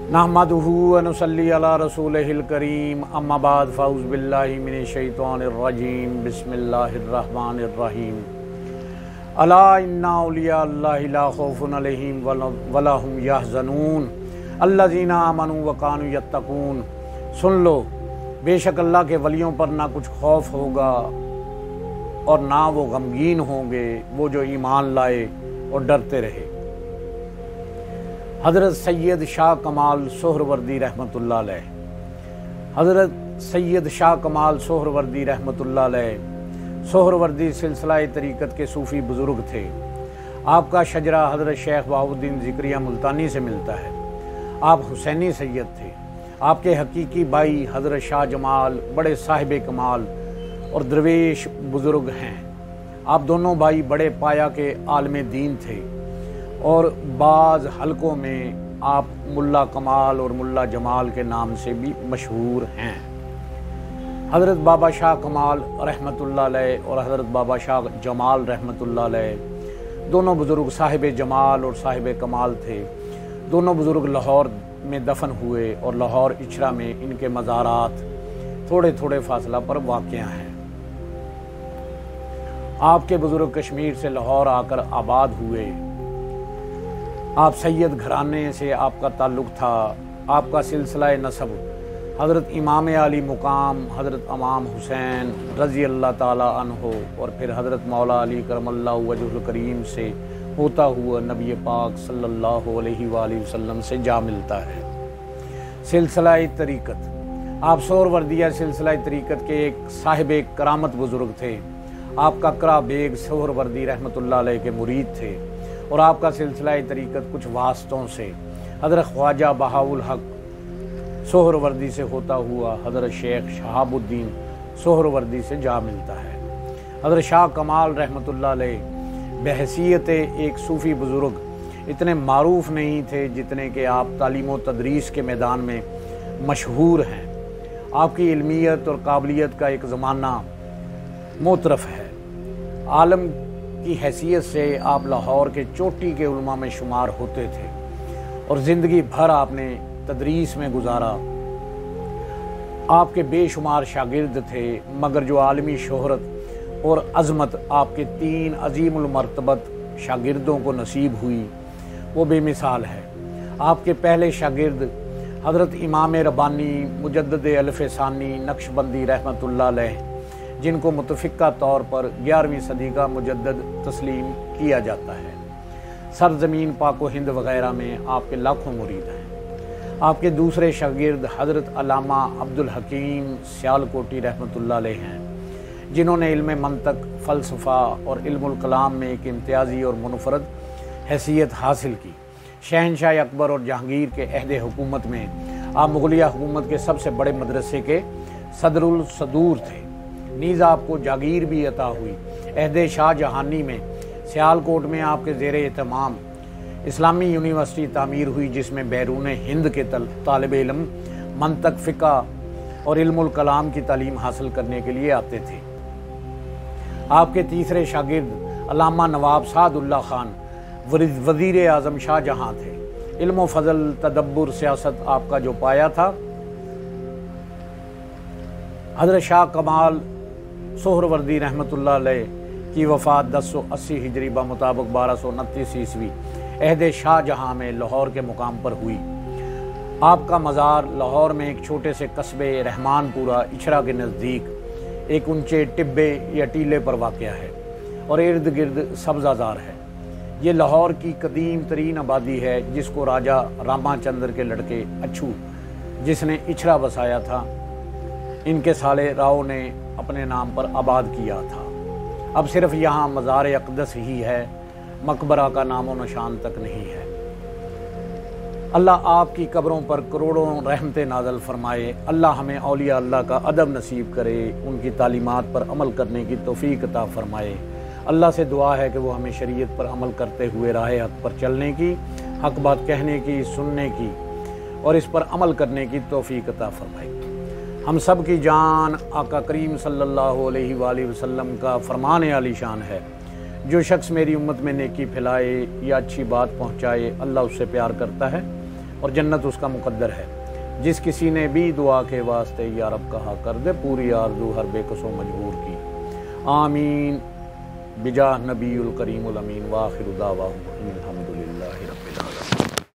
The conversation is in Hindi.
नहमदुहु व नुसल्ली अला रसूलिहिल करीम अम्मा बाद फ़ऊज़ बिल्लाहि मिनश शैतानिर रजीम बिस्मिल्लाहिर रहमानिर रहीम। अला इन्ना औलिया अल्लाहि ला खौफुन अलैहिम वला हुम यहज़नून अल्लज़ीना आमनू व कानू यत्तकून। सुन लो, बेशक अल्लाह के वलियों पर ना कुछ खौफ होगा और ना वो गमगीन होंगे, वो जो ईमान लाए और डरते रहे। हज़रत सैयद शाह कमाल सोहरवर्दी रहमतुल्लाह अलैह। हज़रत सैयद शाह कमाल सोहरवर्दी रहमतुल्लाह अलैह सोहरवर्दी सिलसिला तरीक़त के सूफ़ी बुज़ुर्ग थे। आपका शजरा हज़रत शेख बहाउद्दीन ज़िक्रिया मुल्तानी से मिलता है। आप हुसैनी सैयद थे। आपके हकीकी भाई हज़रत शाह जमाल बड़े साहिब कमाल और दरवेश बुज़ुर्ग हैं। आप दोनों भाई बड़े पाया के आलम दीन थे और बाज़ हलकों में आप मुल्ला कमाल और मुल्ला जमाल के नाम से भी मशहूर हैं। हज़रत बाबा शाह कमाल रहमतुल्लाह अलैह और हज़रत बाबा शाह जमाल रहमतुल्लाह अलैह दोनों बुज़ुर्ग साहिब जमाल और साहिब कमाल थे। दोनों बुज़ुर्ग लाहौर में दफन हुए और लाहौर इचरा में इनके मज़ारात थोड़े थोड़े फासला पर वाक़या हैं। आपके बुज़ुर्ग कश्मीर से लाहौर आकर आबाद हुए। आप सैयद घराने से आपका ताल्लुक़ था। आपका सिलसिला नसब हज़रत इमाम आली मुकाम हज़रत इमाम हुसैन रज़ी अल्लाह ताला अन्हो और फिर हज़रत मौला अली करमल्लाहु वजहुल करीम से होता हुआ नबी पाक सल्लल्लाहु अलैहि वसल्लम से जा मिलता है। सिलसिला तरीक़त आप सोहरवर्दिया सिलसिला तरीक़त के एक साहिब करामत बुज़ुर्ग थे। आप ककरा बेग सोहरवर्दी रहमतुल्लाह अलैह के मुरीद थे और आपका सिलसिला तरीक़त कुछ वास्तों से हज़रत ख्वाजा बहाउल हक सोहरवर्दी से होता हुआ हज़रत शेख शहाबुद्दीन सोहरवर्दी से जा मिलता है। हज़रत शाह कमाल रहमतुल्लाह अलैह बहसीयत एक सूफ़ी बुज़ुर्ग इतने मारूफ नहीं थे जितने कि आप तालीम व तदरीस के मैदान में मशहूर हैं। आपकी इल्मियत और काबिलियत का एक ज़माना मोतरफ़ है। आलम की हैसियत से आप लाहौर के चोटी के उलमा में शुमार होते थे और ज़िंदगी भर आपने तदरीस में गुजारा। आपके बेशुमार शागिर्द थे, मगर जो आलमी शोहरत और अज़मत आपके 3 अज़ीमुल मर्तबत शागिर्दों को नसीब हुई वो बेमिसाल है। आपके पहले शागिर्द हज़रत इमाम रब्बानी मुजद्दिद अल्फ़सानी नक्शबंदी रहमतुल्लाह अलैह, जिनको मुतफ़िक़ा तौर पर 11वीं सदी का मुजद्दिद तस्लीम किया जाता है। सरज़मीन पाक व हिंद वग़ैरह में आपके लाखों मुरीद हैं। आपके दूसरे शागिर्द हज़रत अल्लामा अब्दुल हकीम सियालकोटी रहमतुल्लाह अलैह हैं, जिन्होंने इल्म मंतक, फ़लसफ़ा और इल्मुल कलाम में एक इम्तियाज़ी और मुनफ़रद हैसियत हासिल की। शहनशाह अकबर और जहांगीर के अहद हुकूमत में आप मुग़लिया हुकूमत के सबसे बड़े मदरसे के सदरुल सदूर थे। नीज़ आपको जागीर भी अता हुई। अहद शाह जहानी में सियालकोट में आपके ज़ेरे एहतमाम इस्लामी यूनिवर्सिटी तामीर हुई, जिसमें बैरून हिंद के तालिब इल्म मंतक, फ़िक़ा और इल्मुल कलाम की तालीम हासिल करने के लिए आते थे। आपके तीसरे शागिर्द अल्लामा नवाब सादुल्लाह खान वज़ीर आज़म शाह जहाँ थे। इल्म फ़ज़ल, तदब्बुर, सियासत आपका जो पाया था। हज़रत शाह कमाल सोहरवर्दी रहमतुल्लाह अलैह की वफ़ात 1080 हिजरी मुताबिक 1229 ईस्वी अहद शाह जहाँ में लाहौर के मुकाम पर हुई। आपका मज़ार लाहौर में एक छोटे से कस्बे रहमानपुरा इचरा के नज़दीक एक ऊंचे टिब्बे या टीले पर वाक़या है और इर्द गिर्द सब्ज़ाज़ार है। ये लाहौर की कदीम तरीन आबादी है, जिसको राजा रामाचंद्र के लड़के अच्छू, जिसने इचरा बसाया था, इनके साले राव ने अपने नाम पर आबाद किया था। अब सिर्फ यहाँ मज़ार अक़दस ही है, मकबरा का नामो निशान तक नहीं है। अल्लाह आपकी कब्रों पर करोड़ों रहमतें नाज़िल फरमाए। अल्लाह हमें औलिया अल्लाह का अदब नसीब करे, उनकी तालीमात पर अमल करने की तौफ़ीक़ अता फरमाए। अल्लाह से दुआ है कि वो हमें शरीयत पर अमल करते हुए राह हक़ पर चलने की, हक़ बात कहने की, सुनने की और इस पर अमल करने की तौफ़ीक़ अता फरमाए। हम सब की जान आका करीम सल्लल्लाहु अलैहि वसल्लम का फ़रमान आलीशान है, जो शख्स मेरी उम्मत में नेकी फैलाए या अच्छी बात पहुँचाए, अल्लाह उससे प्यार करता है और जन्नत उसका मुकद्दर है। जिस किसी ने भी दुआ के वास्ते या रब कहा कर दे पूरी आरज़ू हर बेकसों मजबूर की। आमीन बिजा नबीउल करीमुल अमीन व आखिरु दावाहुम अनिल हम्द।